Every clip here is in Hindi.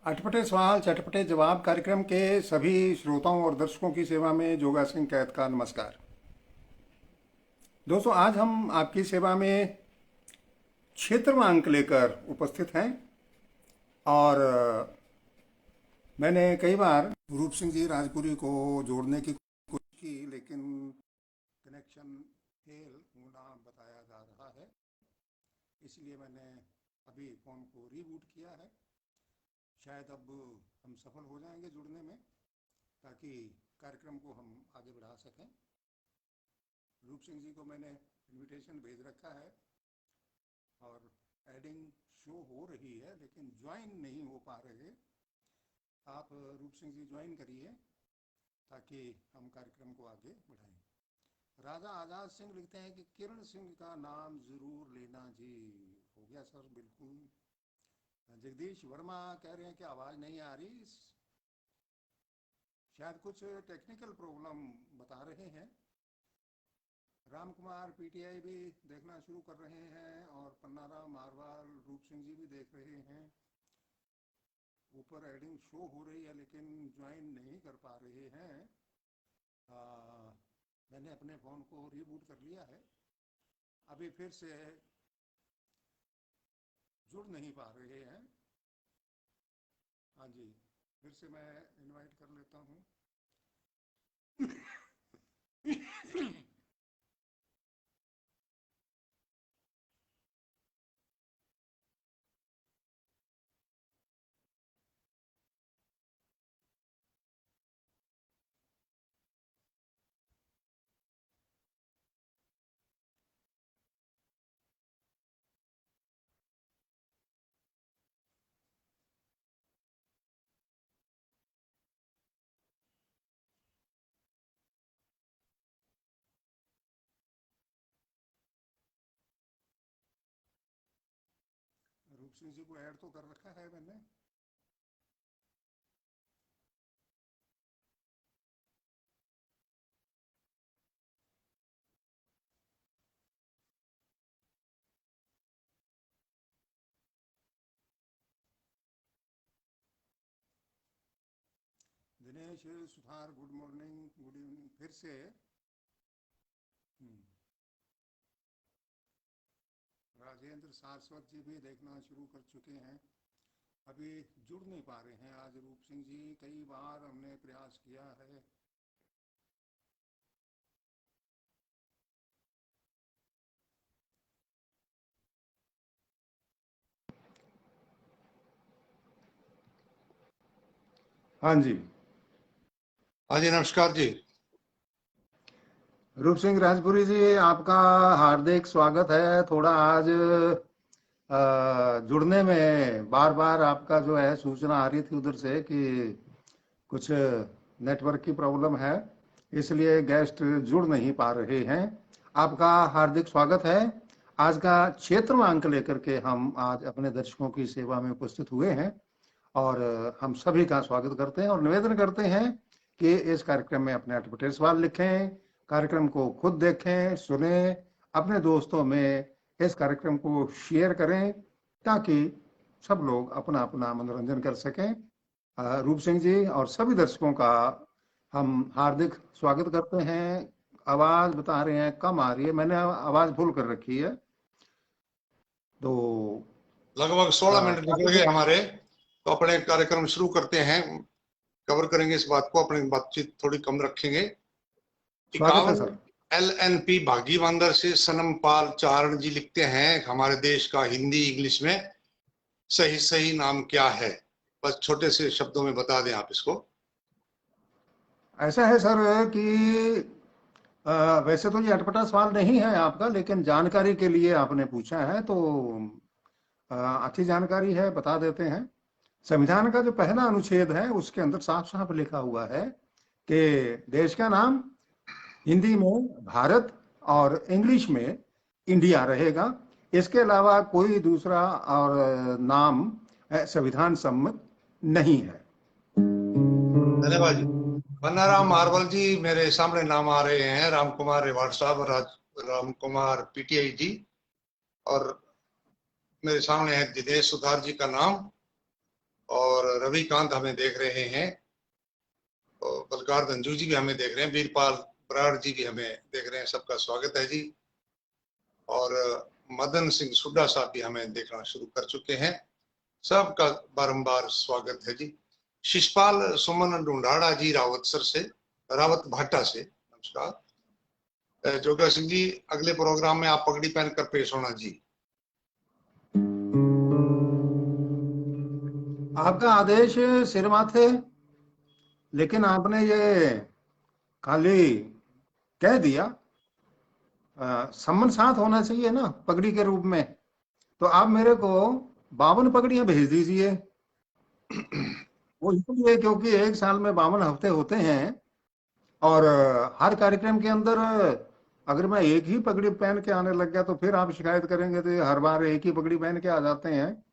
अटपटे सवाल चटपटे जवाब कार्यक्रम के सभी श्रोताओं और दर्शकों की सेवा में जोगा सिंह कैद का नमस्कार। दोस्तों, आज हम आपकी सेवा में क्षेत्रवांक लेकर उपस्थित हैं और मैंने कई बार रूप सिंह जी राजपुरी को जोड़ने की कोशिश की, लेकिन कनेक्शन फेल होना बताया जा रहा है। इसलिए मैंने अभी फ़ोन को रीबूट किया है। शायद अब हम सफल हो जाएंगे जुड़ने में, ताकि कार्यक्रम को हम आगे बढ़ा सकें। रूप सिंह जी को मैंने इनविटेशन भेज रखा है और एडिंग शो हो रही है, लेकिन ज्वाइन नहीं हो पा रहे। आप रूप सिंह जी ज्वाइन करिए ताकि हम कार्यक्रम को आगे बढ़ाएं। राजा आजाद सिंह लिखते हैं कि किरण सिंह का नाम जरूर लेना जी। हो गया सर, बिल्कुल। जगदीश वर्मा कह रहे हैं कि आवाज़ नहीं आ रही, शायद कुछ टेक्निकल प्रॉब्लम बता रहे हैं। राम कुमार पीटीआई भी देखना शुरू कर रहे हैं और पन्नाराम मारवाल रूप सिंह जी भी देख रहे हैं। ऊपर एडिंग शो हो रही है लेकिन ज्वाइन नहीं कर पा रहे हैं। मैंने अपने फ़ोन को रीबूट कर लिया है, अभी फिर से जुड़ नहीं पा रहे हैं। हाँ जी, फिर से मैं इनवाइट कर लेता हूँ। रूप सिंह जी को ऐड तो कर रखा है मैंने। Dinesh Suthar, good morning, good evening फिर से। राजेंद्र सारस्वत जी भी देखना शुरू कर चुके हैं, अभी जुड़ नहीं पा रहे हैं आज रूप सिंह जी। कई बार हमने प्रयास किया है। हाँ जी। हाँ जी, नमस्कार जी। रूप सिंह राजपुरी जी, आपका हार्दिक स्वागत है। थोड़ा आज जुड़ने में बार बार आपका जो है सूचना आ रही थी उधर से कि कुछ नेटवर्क की प्रॉब्लम है, इसलिए गेस्ट जुड़ नहीं पा रहे हैं। आपका हार्दिक स्वागत है। आज का क्षेत्रवांक लेकर के हम आज अपने दर्शकों की सेवा में उपस्थित हुए हैं और हम सभी का स्वागत करते हैं और निवेदन करते हैं कि इस कार्यक्रम में अपने अटपटे सवाल लिखें, कार्यक्रम को खुद देखें, सुने, अपने दोस्तों में इस कार्यक्रम को शेयर करें ताकि सब लोग अपना अपना मनोरंजन कर सकें। रूप सिंह जी और सभी दर्शकों का हम हार्दिक स्वागत करते हैं। आवाज बता रहे हैं कम आ रही है, मैंने आवाज फुल कर रखी है। तो लगभग 16 मिनट निकल गए हमारे, तो अपने कार्यक्रम शुरू करते हैं। कवर करेंगे इस बात को, अपनी बातचीत थोड़ी कम रखेंगे। स्वागत है सर। LNP भागी बंदर से सनम पाल चारण जी लिखते हैं, हमारे देश का हिंदी इंग्लिश में सही सही नाम क्या है? बस छोटे से शब्दों में बता दें आप इसको। ऐसा है सर कि वैसे तो ये अटपटा सवाल नहीं है आपका, लेकिन जानकारी के लिए आपने पूछा है तो अच्छी जानकारी है, बता देते हैं। संविधान का जो पहला अनुच्छेद है उसके अंदर साफ साफ लिखा हुआ है कि देश का नाम हिंदी में भारत और इंग्लिश में इंडिया रहेगा। इसके अलावा कोई दूसरा और नाम संविधान सम्मत नहीं है। धन्यवाद जी। पन्नाराम मारवल जी, मेरे सामने नाम आ रहे हैं, राम कुमार रेवाड़ साहब, राम कुमार पीटीआई जी, और मेरे सामने है दिनेश सुधार जी का नाम। और रविकांत हमें देख रहे हैं, और बलकार धंजू जी भी हमें देख रहे हैं, वीरपाल बराड़ जी भी हमें देख रहे हैं। सबका स्वागत है जी। और मदन सिंह सुड्डा साहब भी हमें देखना शुरू कर चुके हैं। सबका बारंबार स्वागत है जी। शिषपाल सुमन ढूंढाड़ा जी रावतसर से, रावत भाटा से, नमस्कार। जोगा सिंह जी, अगले प्रोग्राम में आप पगड़ी पहनकर पेश होना जी। आपका आदेश सिर माथे, लेकिन आपने ये खाली कह दिया। सम्मन साथ होना चाहिए ना पगड़ी के रूप में। तो आप मेरे को 52 पगड़ियां भेज दीजिए। वो इसलिए क्योंकि एक साल में 52 हफ्ते होते हैं, और हर कार्यक्रम के अंदर अगर मैं एक ही पगड़ी पहन के आने लग गया तो फिर आप शिकायत करेंगे, तो ये हर बार एक ही पगड़ी पहन के आ जाते हैं,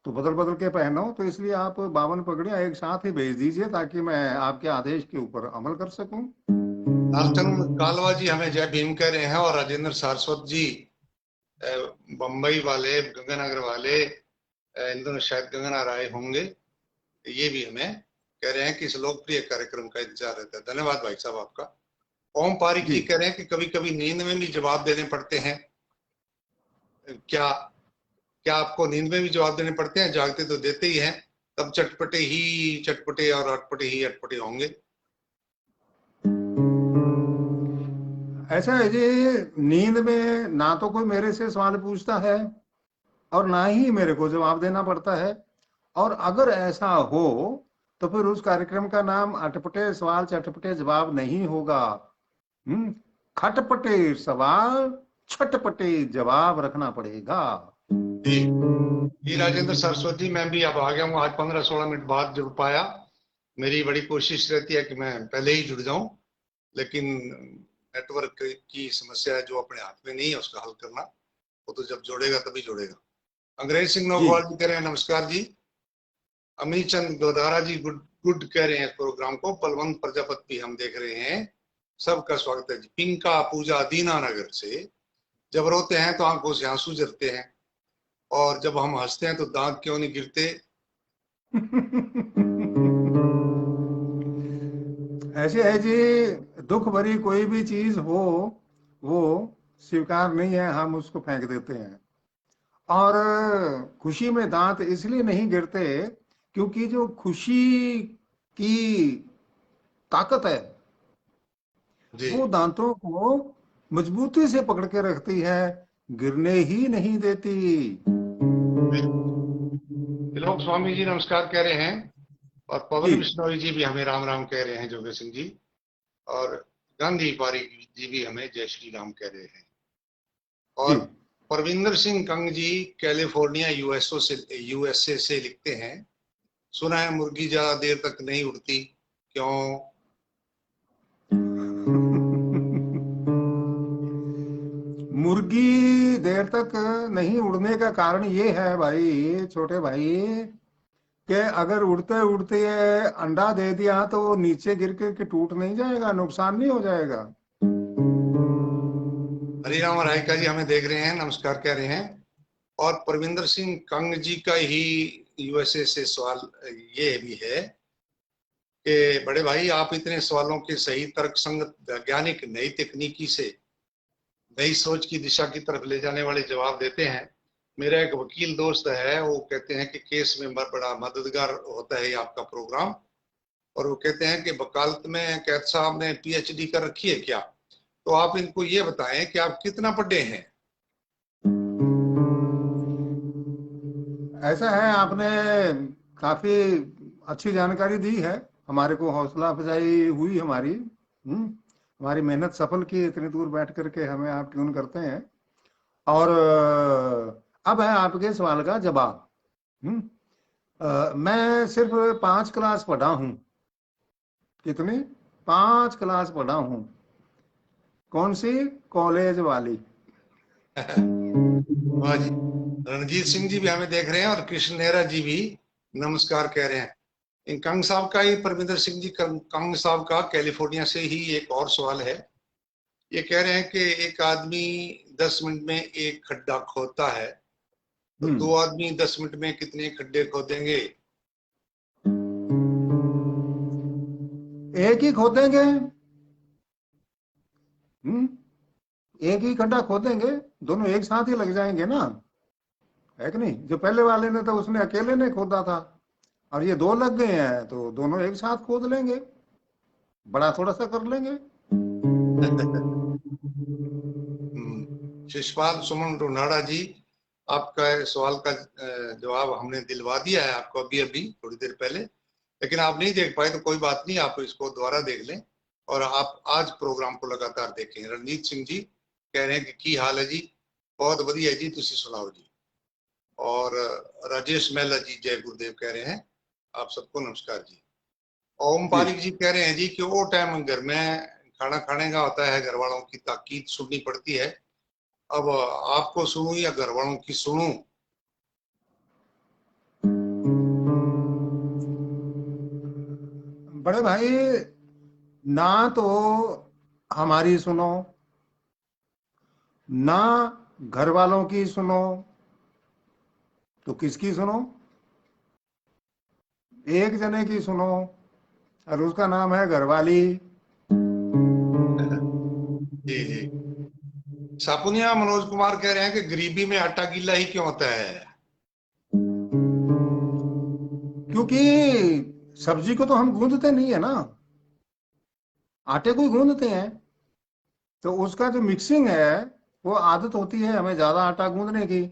तो बदल बदल के पहनो। तो इसलिए आप 52 पगड़ियां एक साथ ही भेज दीजिए ताकि मैं आपके आदेश के ऊपर अमल कर सकूं। लालचंद कालवा जी हमें जय भीम कह रहे हैं, और राजेंद्र सारस्वत जी बम्बई वाले, गंगानगर वाले, इन दोनों शायद गंगना राय होंगे, ये भी हमें कह रहे हैं कि इस लोकप्रिय कार्यक्रम का इंतजार रहता है। धन्यवाद भाई साहब आपका। ओम पारिक जी जी कह रहे हैं कि कभी कभी नींद में भी जवाब देने पड़ते हैं। क्या क्या आपको नींद में भी जवाब देने पड़ते हैं? जागते तो देते ही हैं, तब चटपटे ही चटपटे और अटपटे ही अटपटे होंगे। ऐसा है जी, नींद में ना तो कोई मेरे से सवाल पूछता है और ना ही मेरे को जवाब देना पड़ता है। और अगर ऐसा हो तो फिर उस कार्यक्रम का नाम अटपटे सवाल चटपटे जवाब नहीं होगा। खटपटे सवाल छटपटे जवाब रखना पड़ेगा। जी जी राजेंद्र सरस्वती, मैं भी अब आ गया हूँ, आज 15-16 मिनट बाद जुड़ पाया। मेरी बड़ी कोशिश रहती है कि मैं पहले ही जुड़ जाऊं, लेकिन नेटवर्क की समस्या है जो अपने हाथ में नहीं है उसका हल करना। वो तो जब जोड़ेगा तभी जोड़ेगा। अंग्रेज सिंह जी नौगवाल जी कह रहे हैं नमस्कार जी। अमित चंद गोदारा जी गुड गुड कह रहे हैं इस प्रोग्राम को। बलवंत प्रजापति भी हम देख रहे हैं। सबका स्वागत है जी। पिंका पूजा दीनानगर से, जब रोते हैं तो आंखों से आंसू झरते हैं, और जब हम हंसते हैं तो दांत क्यों नहीं गिरते। ऐसे है जी, दुख भरी कोई भी चीज हो वो स्वीकार नहीं है, हम उसको फेंक देते हैं। और खुशी में दांत इसलिए नहीं गिरते क्योंकि जो खुशी की ताकत है जी वो दांतों को मजबूती से पकड़ के रखती है, गिरने ही नहीं देती। त्रिलोक स्वामी जी नमस्कार कह रहे हैं, और जी पवन बिश्नोई जी भी हमें राम राम कह रहे हैं, जोगे सिंह जी। और गांधी पारिक जी भी हमें जय श्री राम कह रहे हैं। जी और परविंदर सिंह कंग जी कैलिफोर्निया यूएसए से लिखते हैं, सुना है मुर्गी ज्यादा देर तक नहीं उड़ती, क्यों? मुर्गी देर तक नहीं उड़ने का कारण ये है भाई, छोटे भाई, कि अगर उड़ते उड़ते अंडा दे दिया तो वो नीचे गिर के टूट नहीं जाएगा, नुकसान नहीं हो जाएगा। हरिराम रायका जी हमें देख रहे हैं, नमस्कार कह रहे हैं। और परविंदर सिंह कंग जी का ही यूएसए से सवाल ये भी है कि बड़े भाई, आप इतने सवालों के सही तर्क संगत वैज्ञानिक नई तकनीकी से नई सोच की दिशा की तरफ ले जाने वाले जवाब देते हैं। मेरा एक वकील दोस्त है, वो कहते हैं कि केस में बड़ा मददगार होता है ये आपका प्रोग्राम। और वो कहते हैं कि वकालत में कैद साहब ने पीएचडी कर रखी है क्या? तो आप इनको ये बताएं कि आप कितना पढ़े हैं। ऐसा है, आपने काफी अच्छी जानकारी दी है, हमारे को हौसला अफजाई हुई हमारी। हमारी मेहनत सफल की, इतनी दूर बैठ करके हमें आप ट्यून करते हैं। और अब है आपके सवाल का जवाब। हम्म, मैं सिर्फ 5 क्लास पढ़ा हूँ। कितनी? 5 क्लास पढ़ा हूँ। कौन सी? कॉलेज वाली। वाह जी। रणजीत सिंह जी भी हमें देख रहे हैं, और कृष्ण नेहरा जी भी नमस्कार कह रहे हैं। इन कंग साहब का ही, परमिंदर सिंह जी कंग साहब का कैलिफोर्निया से ही एक और सवाल है। ये कह रहे हैं कि एक आदमी 10 मिनट में एक खड्डा खोदता है, तो हम्म दो आदमी 10 मिनट में कितने खड्डे खोदेंगे? एक ही खोदेंगे, एक ही खड्डा खोदेंगे, दोनों एक साथ ही लग जाएंगे ना, है कि नहीं? जो पहले वाले ने तो उसने अकेले ने खोदा था, और ये दो लग गए हैं तो दोनों एक साथ खोद लेंगे, बड़ा थोड़ा सा कर लेंगे। शिषपाल सुमन रोनाड़ा जी, आपका सवाल का जवाब हमने दिलवा दिया है आपको अभी अभी थोड़ी देर पहले, लेकिन आप नहीं देख पाए तो कोई बात नहीं, आप इसको दोबारा देख लें और आप आज प्रोग्राम को लगातार देखें। रणजीत सिंह जी कह रहे हैं कि की हाल है जी, बहुत बढ़िया जी, तुसी सुनाओ जी। और राजेश मेहला जी जय गुरुदेव कह रहे हैं, आप सबको नमस्कार जी। ओम जी पारिक जी कह रहे हैं जी कि वो टाइम घर में खाना खाने का होता है, घर वालों की ताकीद सुननी पड़ती है, अब आपको सुनूं या घर वालों की सुनूं? बड़े भाई, ना तो हमारी सुनो, ना घर वालों की सुनो, तो किसकी सुनो? एक जने की सुनो, और उसका नाम है घरवाली। जी जी। सापुनिया मनोज कुमार कह रहे हैं कि गरीबी में आटा गीला ही क्यों होता है? क्योंकि सब्जी को तो हम गूंदते नहीं है ना, आटे को ही गूंदते हैं। तो उसका जो मिक्सिंग है, वो आदत होती है हमें ज्यादा आटा गूंदने की,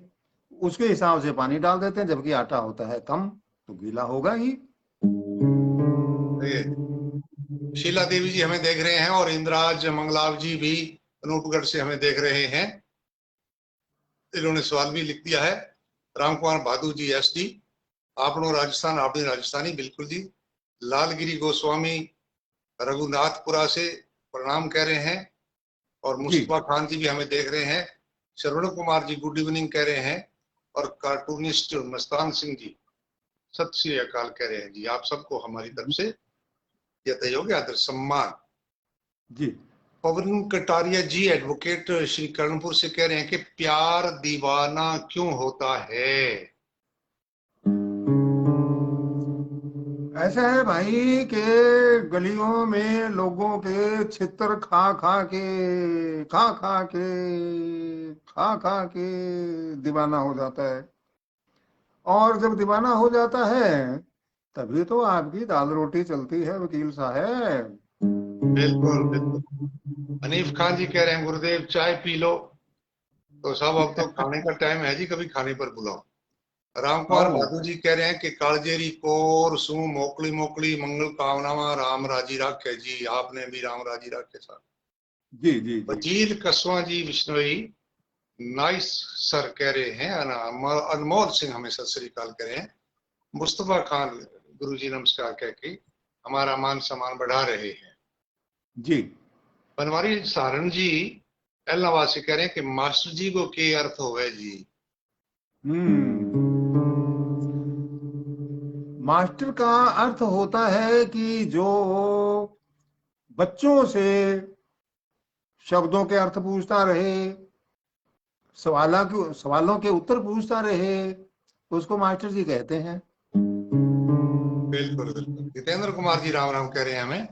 उसके हिसाब से पानी डाल देते हैं, जबकि आटा होता है कम, तो गीला होगा ही। ये शीला देवी जी हमें देख रहे हैं और इंद्राज मंगलाव जी भी अनूपगढ़ से हमें देख रहे हैं, इन्होंने सवाल भी लिख दिया है। राम कुमार भादु जी SD, आपनो राजस्थान आपने राजस्थानी, बिल्कुल जी। लालगिरी गोस्वामी रघुनाथपुरा से प्रणाम कह रहे हैं, और जी मुस्तफा खान जी भी हमें देख रहे हैं। श्रवण कुमार जी गुड इवनिंग कह रहे हैं, और कार्टूनिस्ट मस्तान सिंह जी सत श्री अकाल कह रहे हैं जी। आप सबको हमारी तरफ से यथायोग्य आदर सम्मान। जी। पवन कटारिया जी एडवोकेट श्री कर्णपुर से कह रहे हैं कि प्यार दीवाना क्यों होता है? ऐसा है भाई कि गलियों में लोगों के छितर खा खा के दीवाना हो जाता है, और जब दीवाना हो जाता है तभी तो आपकी दाल रोटी चलती है वकील साहब। बिल्कुल बिल्कुल। हनीफ खान जी कह रहे हैं गुरुदेव चाय पी लो, तो सब अब तो खाने का टाइम है जी, कभी खाने पर बुलाओ। राम कुमार ओ, भादु जी कह रहे हैं कि कालजेरी कोर सू मोकली मोकली मंगल कामनामा राम राजी राखे जी, आपने भी राम राजी राखे साहब। जी जी जी। वजीर कसवा जी विश्नोई नाइस सर कह रहे हैं, अनमोल सिंह हमें सत श्री अकाल कह रहे हैं। मुस्तफा खान गुरु जी नमस्कार कह के हमारा मान सम्मान बढ़ा रहे हैं। जी। बनवारी सारण जी एलनवासी कह रहे हैं कि मास्टर जी को के अर्थ हो गए जी? हम्म। मास्टर का अर्थ होता है कि जो बच्चों से शब्दों के अर्थ पूछता रहे, सवालों के उत्तर पूछता रहे, उसको मास्टर जी कहते हैं। बिल्कुल बिल्कुल। जितेंद्र कुमार जी राम राम कह रहे हैं हमें।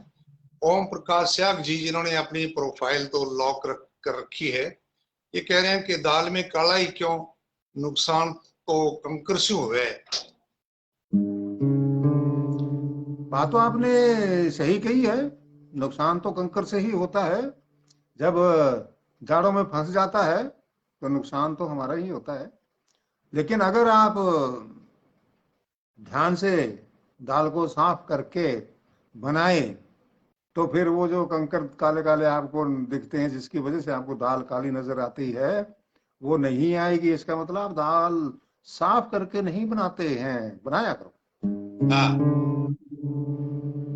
ओम प्रकाश त्याग जी जिन्होंने अपनी प्रोफाइल तो लॉक कर रखी है, ये कह रहे हैं कि दाल में काला ही क्यों, नुकसान तो कंकर से हुए। बात तो आपने सही कही है, नुकसान तो कंकर से ही होता है। जब जाड़ों में फंस जाता है तो नुकसान तो हमारा ही होता है। लेकिन अगर आप ध्यान से दाल को साफ करके बनाए, तो फिर वो जो कंकर काले काले आपको दिखते हैं, जिसकी वजह से आपको दाल काली नजर आती है, वो नहीं आएगी। इसका मतलब आप दाल साफ करके नहीं बनाते हैं, बनाया करो। हाँ।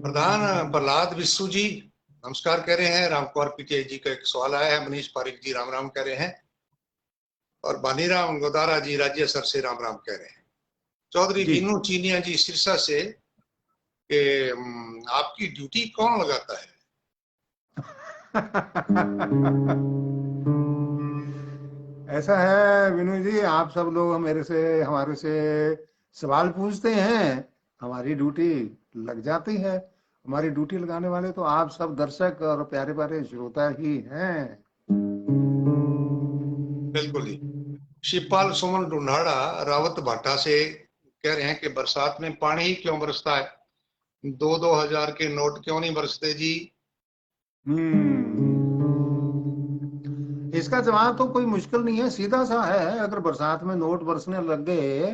प्रधान प्रहलाद विश्व जी नमस्कार कह रहे हैं। रामकुमार पीटीआई जी का एक सवाल आया है, मनीष पारिक जी राम राम कह रहे हैं, और बानीराम गोदारा जी राज्य सर से राम राम कह रहे हैं। चौधरी जी। वीनू चीनिया जी सिरसा से कि आपकी ड्यूटी कौन लगाता है? ऐसा है विनोद जी, आप सब लोग हमारे से सवाल पूछते हैं, हमारी ड्यूटी लग जाती है। हमारी ड्यूटी लगाने वाले तो आप सब दर्शक और प्यारे प्यारे श्रोता ही हैं। बिल्कुल जी। शिवपाल सुमन ढूंढाड़ा रावत भाटा से कह रहे हैं कि बरसात में पानी ही क्यों बरसता है, 2-2 हजार के नोट क्यों नहीं बरसते जी। इसका जवाब तो कोई मुश्किल नहीं है, सीधा सा है। अगर बरसात में नोट बरसने लग गए,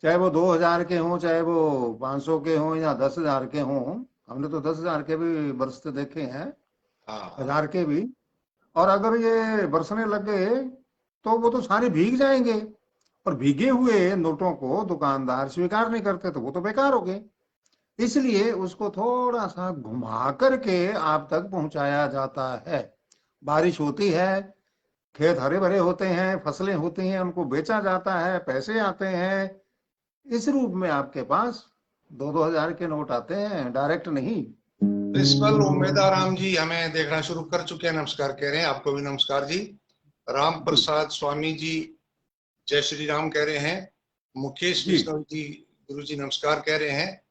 चाहे वो 2,000 के हों, चाहे वो 500 के हों या 10,000 के हों, हमने तो 10,000 के भी बरसते देखे हैं, हाँ 1,000 के भी। और अगर ये बरसने लग गए तो वो तो सारे भीग जाएंगे। और भीगे हुए नोटों को दुकानदार स्वीकार नहीं करते तो वो तो बेकार हो गए। इसलिए उसको थोड़ा सा घुमा करके आप तक पहुंचाया जाता है। बारिश होती है, खेत हरे भरे होते हैं, फसलें होती हैं, उनको बेचा जाता है, पैसे आते हैं, इस रूप में आपके पास 2-2 हजार के नोट आते हैं, डायरेक्ट नहीं। प्रिंसिपल उमेदाराम जी हमें देखना शुरू कर चुके हैं, नमस्कार कह रहे हैं। आपको भी नमस्कार जी। राम जी प्रसाद स्वामी जी जय श्री राम कह रहे हैं। मुकेश जी। बिश्नोई जी गुरु जी नमस्कार कह रहे हैं।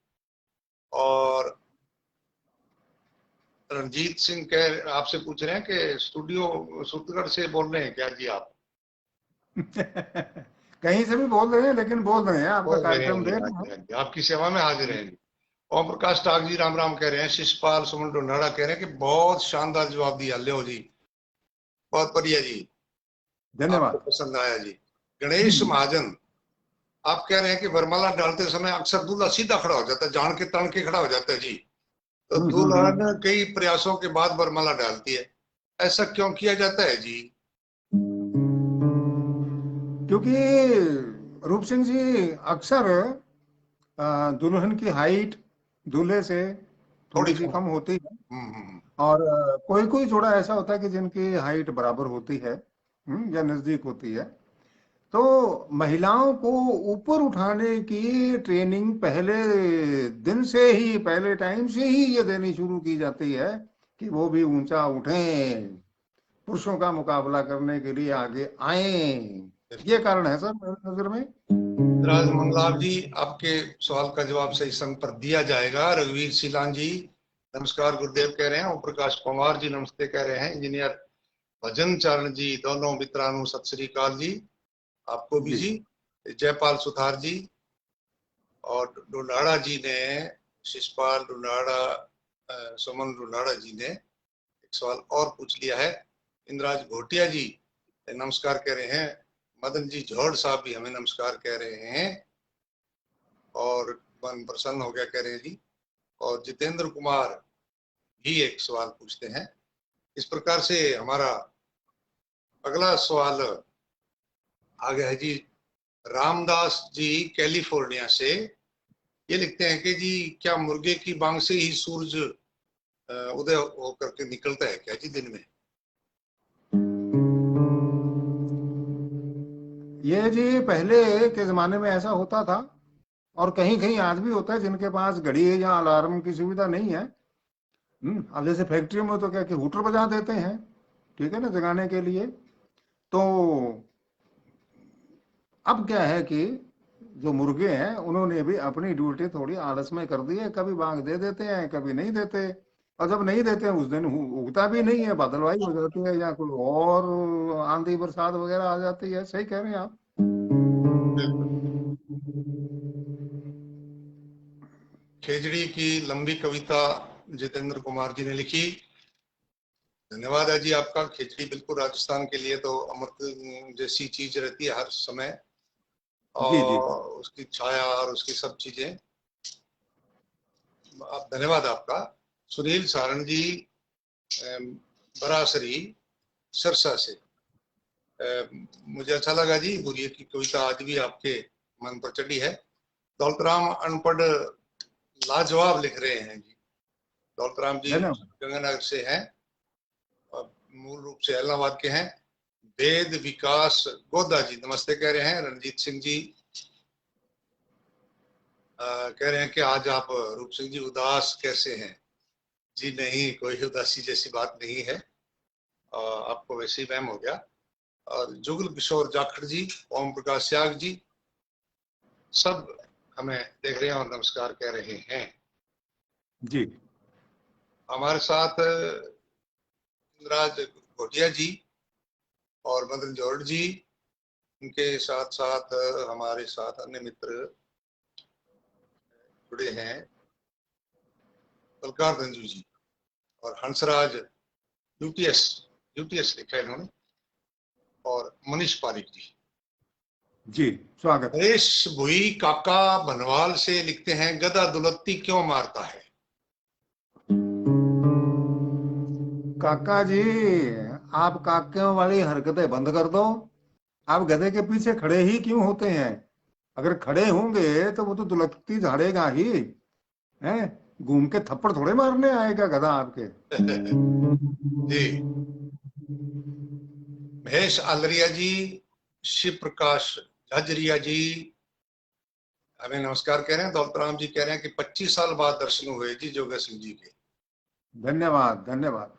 और रणजीत सिंह कह आपसे पूछ रहे हैं कि स्टूडियो सूरतगढ़ से बोल रहे हैं क्या जी आप। कहीं से भी बोल रहे हैं, लेकिन बोल रहे हैं, आपका बोल रहे हैं कार्यक्रम जी, देख हाँ रहे जी हैं। हाँ जी, आपकी सेवा में हाजिर हैं जी। ओम प्रकाश टाक जी राम राम कह रहे हैं। शिषपाल सुमन ढोंडाड़ा कह रहे हैं कि बहुत शानदार जवाब दिया, लियो जी, बहुत बढ़िया जी, आपको धन्यवाद। पसंद आया जी। गणेश महाजन आप कह रहे हैं कि वरमाला डालते समय अक्सर दूल्हा सीधा खड़ा हो जाता है, जान के तन के खड़ा हो जाता है जी, तो दुल्हन कई प्रयासों के बाद वरमाला डालती है, ऐसा क्यों किया जाता है जी। क्योंकि रूप सिंह जी, अक्सर दुल्हन की हाइट दूल्हे से थोड़ी थोड़ी सी कम। कम होती है। हम्म। और कोई कोई जोड़ा ऐसा होता है कि जिनकी हाइट बराबर होती है, या नजदीक होती है। तो महिलाओं को ऊपर उठाने की ट्रेनिंग पहले दिन से ही, पहले टाइम से ही ये देनी शुरू की जाती है कि वो भी ऊंचा उठें, पुरुषों का मुकाबला करने के लिए आगे आए। ये बिल्कुल। कारण है सर मेरी नजर में। राज मंगलाव जी आपके सवाल का जवाब सही समय पर दिया जाएगा। रघुवीर सिलान जी नमस्कार गुरुदेव कह रहे हैं। ओम प्रकाश पंवार जी नमस्ते कह रहे हैं। इंजीनियर भजन चरण जी दोनों मित्रानु सत श्री अकाल जी, आपको भी जी जी। जयपाल सुथार जी और डुलाड़ा जी ने, शिषपाल डुलाड़ा सुमन डुलाड़ा जी ने एक सवाल और पूछ लिया है। इंद्राज घोटिया जी नमस्कार कह रहे हैं। मदन जी झोड़ साहब भी हमें नमस्कार कह रहे हैं और मन प्रसन्न हो गया कह रहे हैं जी। और जितेंद्र कुमार भी एक सवाल पूछते हैं। इस प्रकार से हमारा अगला सवाल आ गया है जी। रामदास जी कैलिफोर्निया से ये लिखते हैं कि जी क्या मुर्गे की बांग से ही सूरज उदय होकर के निकलता है क्या जी दिन में। ये जी पहले के जमाने में ऐसा होता था, और कहीं कहीं आज भी होता है जिनके पास घड़ी या अलार्म की सुविधा नहीं है। अब जैसे फैक्ट्रियों में तो क्या कि हूटर बजा देते हैं, ठीक है ना, जगाने के लिए। तो अब क्या है कि जो मुर्गे हैं उन्होंने भी अपनी ड्यूटी थोड़ी आलस में कर दी है, कभी बांग दे देते हैं, कभी नहीं देते। और जब नहीं देते हैं उस दिन उगता भी नहीं है, बादलवाई हो जाती है, या कोई और आंधी बरसात वगैरह आ जाती है। सही कह रहे हैं आप। बिल्कुल। खेजड़ी की लंबी कविता जितेंद्र कुमार जी ने लिखी। धन्यवाद है जी आपका। खिचड़ी बिल्कुल राजस्थान के लिए तो अमृत जैसी चीज रहती है हर समय, जी जी। और उसकी छाया और उसकी सब चीजें। आप धन्यवाद आपका। सुनील सारण जी बरासरी सरसा से, मुझे अच्छा लगा जी। गुरिया की कविता आज भी आपके मन पर चढ़ी है। दौलतराम अनपढ़ लाजवाब लिख रहे हैं जी। दौलतराम जी धन्यवाद। गंगानगर से हैं और मूल रूप से इलाहाबाद के हैं। वेद विकास गोदा जी नमस्ते कह रहे हैं। रणजीत सिंह जी कह रहे हैं कि आज आप रूप सिंह जी उदास कैसे हैं जी। नहीं, कोई उदासी जैसी बात नहीं है, आपको वैसे ही वहम हो गया। और जुगल किशोर जाखड़ जी, ओम प्रकाश त्याग जी सब हमें देख रहे हैं और नमस्कार कह रहे हैं। जी हमारे साथ इंद्राज घोटिया जी और मदन जौहर जी, उनके साथ साथ हमारे साथ अन्य मित्र जुड़े हैं, बलकार रंजू जी और हंसराज यूटीएस यूटीएस लिखा है इन्होंने, और मनीष पारिक जी। जी स्वागत। नरेश भुई काका बनवाल से लिखते हैं, गधा दुलत्ती क्यों मारता है? काका जी, आप काकियों वाली हरकतें बंद कर दो। आप गधे के पीछे खड़े ही क्यों होते हैं? अगर खड़े होंगे तो वो तो दुलत्ती झाड़ेगा ही। हैं? घूम के थप्पड़ थोड़े मारने आएगा गधा आपके। जी, महेश आलरिया जी, शिव प्रकाश झाजरिया जी हमें नमस्कार कह रहे हैं। दौलतराम जी कह रहे हैं कि 25 साल बाद दर्शन हुए जी जोगा सिंह जी के। धन्यवाद धन्यवाद।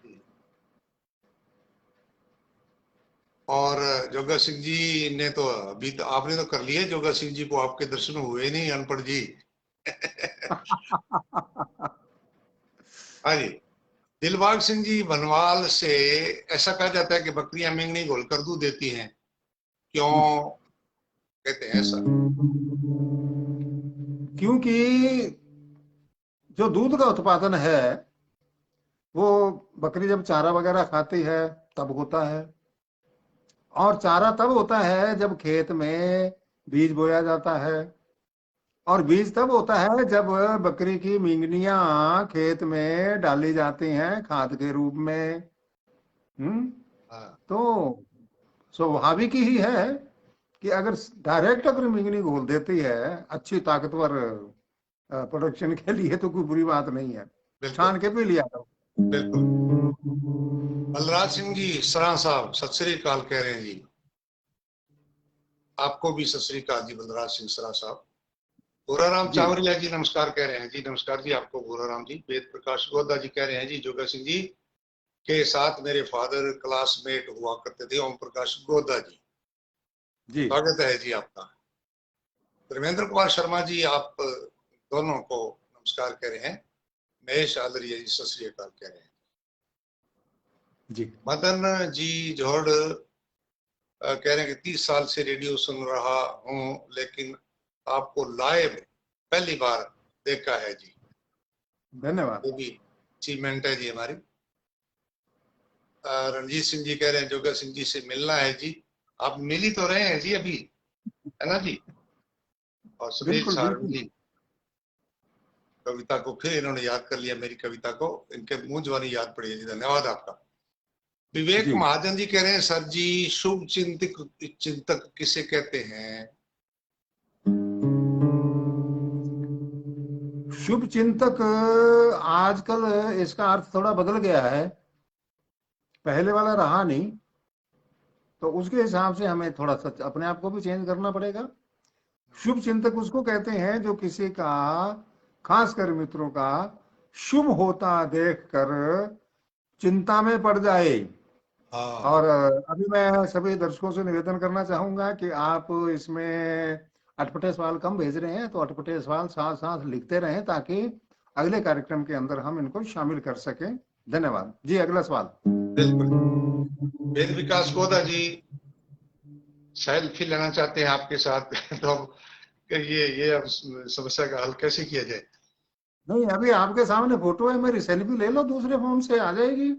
और जोगा सिंह जी ने तो अभी तो आपने तो कर लिया, जोगा सिंह जी को आपके दर्शन हुए नहीं अनपढ़ जी। हाँ जी, दिलबाग सिंह जी बनवाल से, ऐसा कहा जाता है कि बकरियां मेंगनी घोल कर दूध देती हैं, क्यों कहते हैं ऐसा? क्योंकि जो दूध का उत्पादन है वो बकरी जब चारा वगैरह खाती है तब होता है, और चारा तब होता है जब खेत में बीज बोया जाता है, और बीज तब होता है जब बकरी की मिंगनियां खेत में डाली जाती हैं खाद के रूप में। हम्म। हाँ, तो स्वाभाविक ही है कि अगर डायरेक्ट अगर मिंगनी घोल देती है अच्छी ताकतवर प्रोडक्शन के लिए तो कोई बुरी बात नहीं है। बिल्कुल छान के पी लिया करो। बिल्कुल। बलराज सिंह जी सरां साहब सत श्री अकाल कह रहे हैं जी। आपको भी सत श्री अकाल जी बलराज सिंह सरां साहब। भूराराम जी चावरिया जी नमस्कार कह रहे हैं जी। नमस्कार जी आपको भूराराम जी। वेद प्रकाश गोदा जी कह रहे हैं जी, जोगा सिंह जी के साथ मेरे फादर क्लासमेट हुआ करते थे, ओम प्रकाश गोदा जी। जी स्वागत है जी आपका। धर्मेंद्र कुमार शर्मा जी, आप दोनों को नमस्कार कह रहे हैं। महेश आदरिया जी सत श्री अकाल कह रहे हैं। जी। मदन जी जौहर कह रहे हैं कि 30 साल से रेडियो सुन रहा हूं, लेकिन आपको लाइव पहली बार देखा है जी। धन्यवाद। ये भी अचीवमेंट है जी हमारी। रणजीत सिंह जी कह रहे हैं जोगा सिंह जी से मिलना है जी। आप मिल ही तो रहे हैं जी अभी, है ना जी। और सुनील बिल्कुल साहब बिल्कुल। जी, कविता को फिर इन्होंने याद कर लिया, मेरी कविता को इनके मुंह जवानी याद पड़ी है जी, धन्यवाद आपका। विवेक जी महाजन जी कह रहे हैं, सर जी शुभ चिंतक चिंतक किसे कहते हैं? शुभ चिंतक आजकल इसका अर्थ थोड़ा बदल गया है, पहले वाला रहा नहीं। तो उसके हिसाब से हमें थोड़ा सा अपने आप को भी चेंज करना पड़ेगा। शुभ चिंतक उसको कहते हैं जो किसी का, खासकर मित्रों का, शुभ होता देखकर चिंता में पड़ जाए। हाँ, और अभी मैं सभी दर्शकों से निवेदन करना चाहूंगा कि आप इसमें अटपटे सवाल कम भेज रहे हैं तो अटपटे सवाल साथ साथ लिखते रहें ताकि अगले कार्यक्रम के अंदर हम इनको शामिल कर सकें। धन्यवाद जी। अगला सवाल। बिल्कुल। वेद विकास गोदा जी सेल्फी लेना चाहते हैं आपके साथ। तो ये अब समस्या का हल कैसे किया जाए? नहीं, अभी आपके सामने फोटो है, मेरी सेल्फी ले लो, दूसरे फोन से आ जाएगी।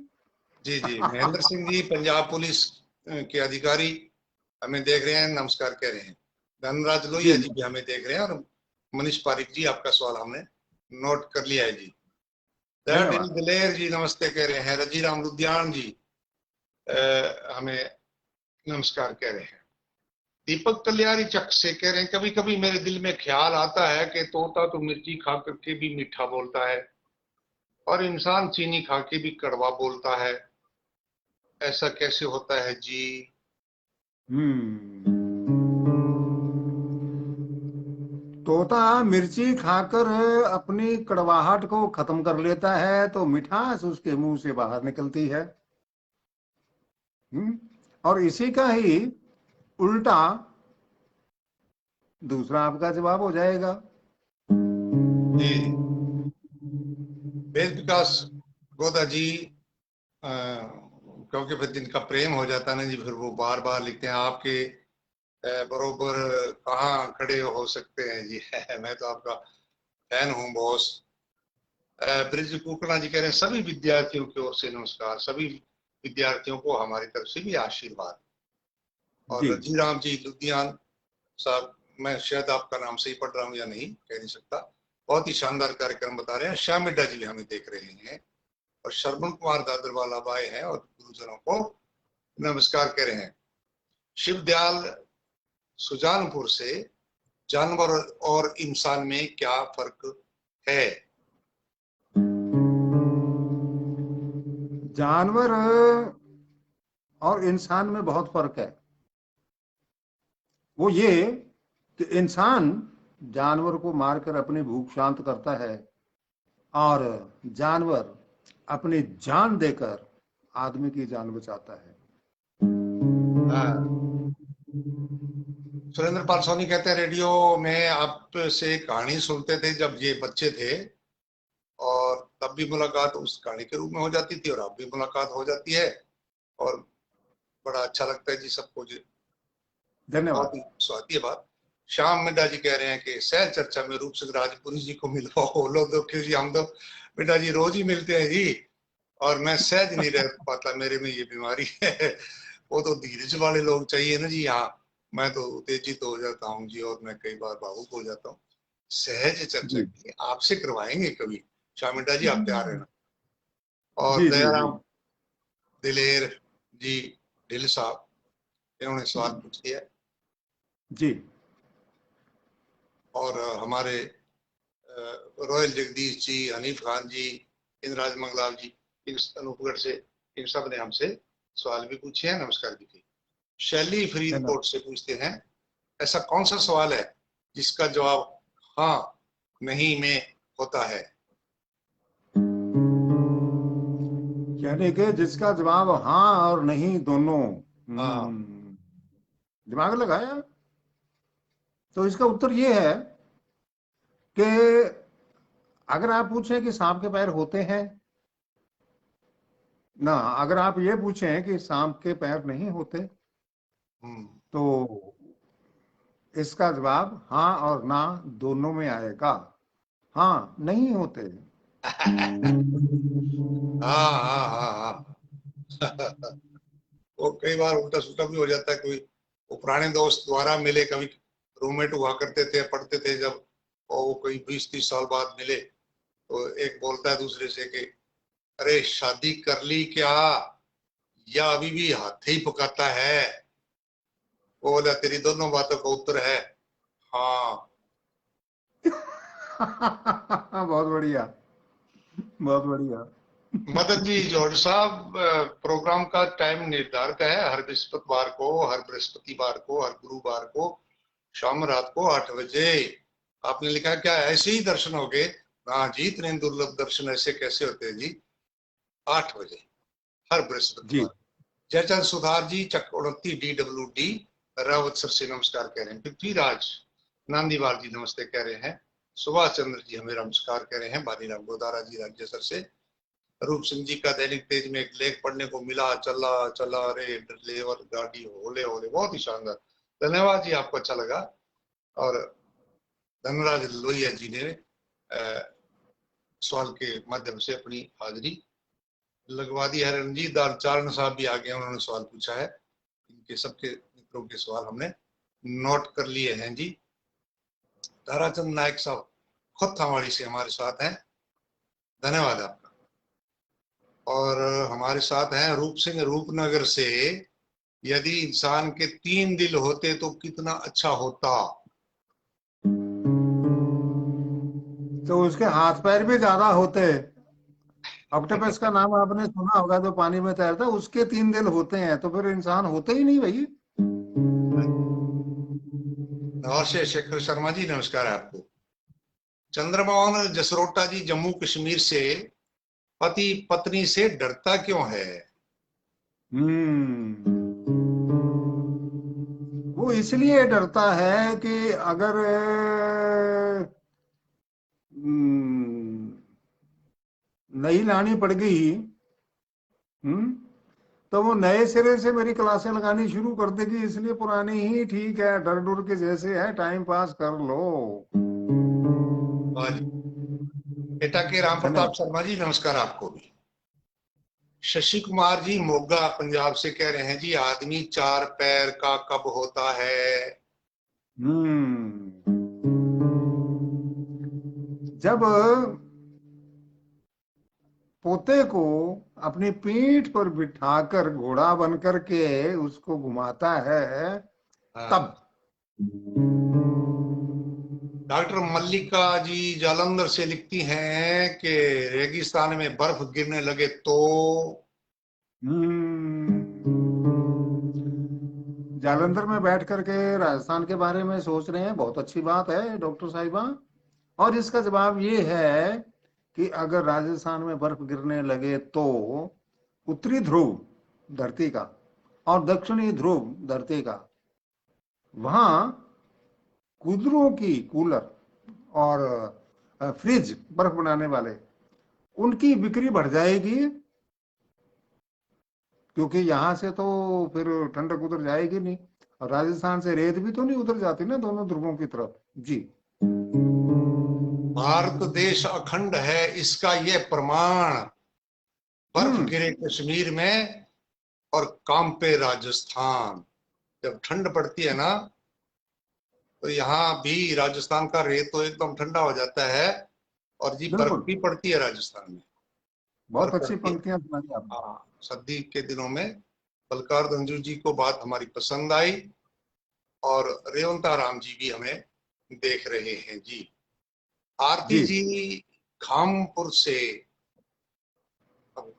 जी जी, महेंद्र सिंह जी पंजाब पुलिस के अधिकारी हमें देख रहे हैं, नमस्कार कह रहे हैं। धनराज लोहिया जी जी भी हमें देख रहे हैं, और मनीष पारिक जी आपका सवाल हमने नोट कर लिया है जी। दयादिल धन्यवाद। दिलेर जी नमस्ते कह रहे हैं। रजीराम लुधियान जी हमें नमस्कार कह रहे हैं। दीपक कल्याणी चक से कह रहे हैं, कभी कभी मेरे दिल में ख्याल आता है कि तोता तो मिर्ची खा करके भी मीठा बोलता है और इंसान चीनी खा के भी कड़वा बोलता है, ऐसा कैसे होता है जी? हम्म। तोता मिर्ची खाकर अपनी कड़वाहट को खत्म कर लेता है तो मिठास उसके मुंह से बाहर निकलती है। और इसी का ही उल्टा दूसरा आपका जवाब हो जाएगा। जी, वेद विकास गोदा जी, क्योंकि फिर जिनका प्रेम हो जाता है ना जी, फिर वो बार बार लिखते हैं आपके बरोबर कहाँ खड़े हो सकते हैं जी। मैं तो आपका फैन हूँ बॉस। ब्रिज कुकड़ा जी कह रहे हैं सभी विद्यार्थियों की ओर से नमस्कार, सभी विद्यार्थियों को हमारी तरफ से भी आशीर्वाद। और जी रजीराम जी लुधियान साहब, मैं शायद आपका नाम सही पढ़ रहा हूँ या नहीं कह नहीं सकता, बहुत ही शानदार कार्यक्रम बता रहे हैं। श्याम मिड्डा जी भी हमें देख रहे हैं, और शरवण कुमार दादरवाला बाय हैं और गुरुजनों को नमस्कार कह रहे हैं। शिवदयाल सुजानपुर से, जानवर और इंसान में क्या फर्क है? जानवर और इंसान में बहुत फर्क है। वो ये कि इंसान जानवर को मारकर अपनी भूख शांत करता है, और जानवर अपनी जान देकर आदमी की जान बचाता है। हाँ, सुरेंद्र पाल सोनी कहते हैं रेडियो में आपसे कहानी सुनते थे जब ये बच्चे थे, और तब भी मुलाकात उस कहानी के रूप में हो जाती थी, और अब भी मुलाकात हो जाती है, और बड़ा अच्छा लगता है जी सबको जी। बहुत धन्यवाद। ही स्वादी बात। श्याम मिड्डा जी कह रहे हैं कि सह चर्चा में रूप सिंह राजपुरी जी को मिलवाओ। लो दो क्यों जी, हम तो मिड्डा जी रोज ही मिलते हैं जी, और मैं सहज नहीं रह पाता, मेरे में ये बीमारी है। वो तो धीरज वाले लोग चाहिए ना जी। हाँ, मैं तो उत्तेजित हो जाता हूँ जी, और मैं कई बार भावुक हो जाता हूँ। सहज चर्चा जी की आपसे करवाएंगे कभी, श्याम मिड्डा जी आप तैयार रहना। और जी जी जी दयाराम दिलेर जी ढिल साहब, इन्होंने सवाल पूछ दिया। जी। और हमारे रॉयल जगदीश जी, हनीफ खान जी, इंद्राज मंगलाव जी, अनूपगढ़ से, इन सब ने हमसे सवाल भी पूछे हैं, नमस्कार भी किए। शैली धन्यवाद। फरीदकोट से पूछते हैं, ऐसा कौन सा सवाल है जिसका जवाब हाँ नहीं में होता है? यानी कि जिसका जवाब हाँ और नहीं दोनों। हाँ। दिमाग लगाया। तो इसका उत्तर ये है कि अगर आप पूछें कि सांप के पैर होते हैं ना, अगर आप ये पूछें कि सांप के पैर नहीं होते, हम्म। तो इसका जवाब हाँ और ना दोनों में आएगा। हाँ, नहीं होते। हाँ हाँ हाँ हाँ। वो कई बार उल्टा सुल्टा भी हो जाता है। कोई वो पुराने दोस्त दोबारा मिले, कभी रूममेट हुआ करते थे, पढ़ते थे जब, और वो कोई 20-30 साल बाद मिले, तो एक बोलता है दूसरे से कि अरे शादी कर ली क्या, या अभी भी हाथ ही पकाता है? वो बोला तेरी दोनों बातों का उत्तर है हाँ। बहुत बढ़िया। बहुत बढ़िया। मदन जी जौहर साहब, प्रोग्राम का टाइम निर्धारित है, हर बृहस्पतिवार को, हर बृहस्पतिवार को, हर गुरुवार को शाम रात को 8 बजे। आपने लिखा क्या ऐसे ही दर्शन हो गए? हाँ जी, इतने दुर्लभ दर्शन ऐसे कैसे होते हैं जी? 8 बजे हर जी। बृहस्पतिवार। जयचंद सुधार जी चक 29 DWD रावतसर से नमस्कार कह रहे हैं। पृथ्वीराज नांदीवाल जी नमस्ते कह रहे हैं। सुभाष चंद्र जी हमें नमस्कार कह रहे हैं। बानीराम गोदारा जी राज्यसर से। रूप सिंह जी का दैनिक तेज में एक लेख पढ़ने को मिला, चला चला रे ड्राइवर गाड़ी होले होले, बहुत ही शानदार। धन्यवाद जी, आपको अच्छा लगा। और धनराज लोहिया जी ने सवाल के माध्यम से अपनी हाजिरी लगवा दी है। रणजीत दार चारण साहब भी आ गए, उन्होंने सवाल पूछा है। इनके सबके मित्रों के सवाल हमने नोट कर लिए हैं जी। ताराचंद नायक साहब खुद थावाड़ी से हमारे साथ हैं, धन्यवाद आपका। और हमारे साथ हैं रूप सिंह रूपनगर से, यदि इंसान के 3 दिल होते तो कितना अच्छा होता? तो उसके हाथ पैर भी ज्यादा होते। ऑक्टोपस का नाम आपने सुना होगा, जो पानी में तैरता है, उसके 3 दिल होते हैं, तो फिर इंसान होते ही नहीं भाई। नमस्ते शेखर शर्मा जी, नमस्कार आपको। चंद्रमोहन जसरोटा जी जम्मू कश्मीर से, पति पत्नी से डरता क्यों है? वो इसलिए डरता है कि अगर नई लानी पड़ गई, तो वो नए सिरे से मेरी क्लासें लगानी शुरू कर देगी, इसलिए पुरानी ही ठीक है, डर डर के जैसे है, टाइम पास कर लो। वाह जी। बेटा के राम है ना। प्रताप शर्मा जी, नमस्कार आपको भी। शशि कुमार जी मोगा पंजाब से कह रहे हैं जी, आदमी चार पैर का कब होता है? हम्म। जब पोते को अपनी पीठ पर बिठाकर घोड़ा बन करके उसको घुमाता है, तब। हाँ। डॉक्टर मल्लिका जी जालंधर से लिखती हैं कि रेगिस्तान में बर्फ गिरने लगे तो? जालंधर में बैठ करके राजस्थान के बारे में सोच रहे हैं, बहुत अच्छी बात है डॉक्टर साहिबा। और इसका जवाब ये है कि अगर राजस्थान में बर्फ गिरने लगे तो उत्तरी ध्रुव धरती का और दक्षिणी ध्रुव धरती का, वहां कूलरों की, कूलर और फ्रिज, बर्फ बनाने वाले, उनकी बिक्री बढ़ जाएगी, क्योंकि यहाँ से तो फिर ठंडक उधर जाएगी नहीं, और राजस्थान से रेत भी तो नहीं उधर जाती ना दोनों ध्रुवों की तरफ जी। भारत देश अखंड है, इसका ये प्रमाण, बर्फ हम्म। गिरे कश्मीर में और कांपे राजस्थान। जब ठंड पड़ती है ना, तो यहाँ भी राजस्थान का रेत तो एकदम ठंडा हो जाता है, और जी बर्फ बिल्कुल। भी पड़ती है राजस्थान में। बहुत बर्फ अच्छी पड़ती है। पंक्तियां सुनाई आपने। हाँ, सर्दी के दिनों में। बलकार धंजू जी को बात हमारी पसंद आई, और रेवंता राम जी भी हमें देख रहे हैं जी। आरती जी। जी खामपुर से, अब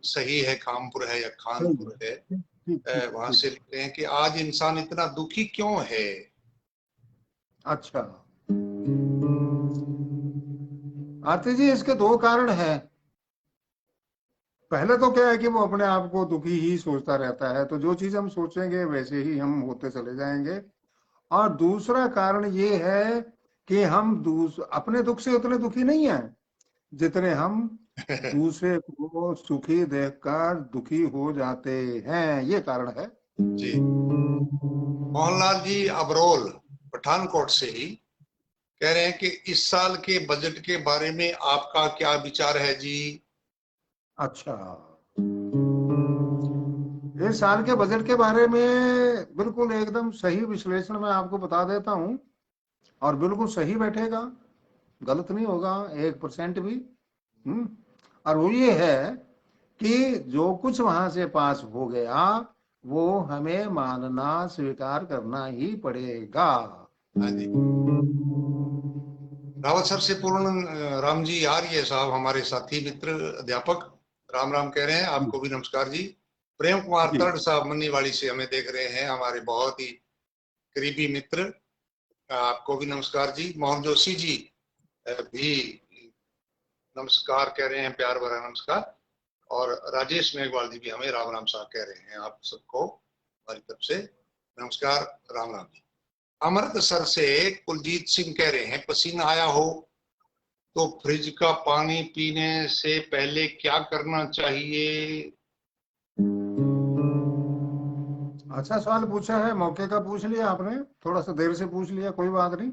सही है खामपुर है या सही खानपुर है, है। ठीक ठीक वहां ठीक। से लिखते हैं कि आज इंसान इतना दुखी क्यों है? अच्छा। आरती जी, इसके दो कारण हैं। पहले तो क्या है कि वो अपने आप को दुखी ही सोचता रहता है, तो जो चीज हम सोचेंगे वैसे ही हम होते चले जाएंगे। और दूसरा कारण ये है कि हम अपने दुख से उतने दुखी नहीं हैं जितने हम दूसरे को सुखी देखकर दुखी हो जाते हैं, ये कारण है। जी। मोहनलाल जी अबरोल पठानकोट से ही कह रहे हैं कि इस साल के बजट के बारे में आपका क्या विचार है जी? अच्छा। इस साल के बजट के बारे में बिल्कुल एकदम सही विश्लेषण मैं आपको बता देता हूं, और बिल्कुल सही बैठेगा, गलत नहीं होगा 1% भी। हम्म। और वो ये है कि जो कुछ वहां से पास हो गया वो हमें मानना, स्वीकार करना ही पड़ेगा। हाँ जी। रावत सर से पूर्ण राम जी आर्य साहब, हमारे साथी मित्र अध्यापक, राम राम कह रहे हैं, जी। आपको भी नमस्कार जी। प्रेम कुमार जी। तरड साहब मन्नीवाड़ी से हमें देख रहे हैं, हमारे बहुत ही करीबी मित्र, आपको भी नमस्कार जी। मोहन जोशी जी भी नमस्कार कह रहे हैं, प्यार भरा नमस्कार। और राजेश मेघवाल जी भी हमें राम राम साहब कह रहे हैं, आप सबको हमारी तरफ से नमस्कार, राम राम जी। अमृतसर से कुलजीत सिंह कह रहे हैं, पसीना आया हो तो फ्रिज का पानी पीने से पहले क्या करना चाहिए? अच्छा सवाल पूछा है, मौके का पूछ लिया आपने, थोड़ा सा देर से पूछ लिया, कोई बात नहीं।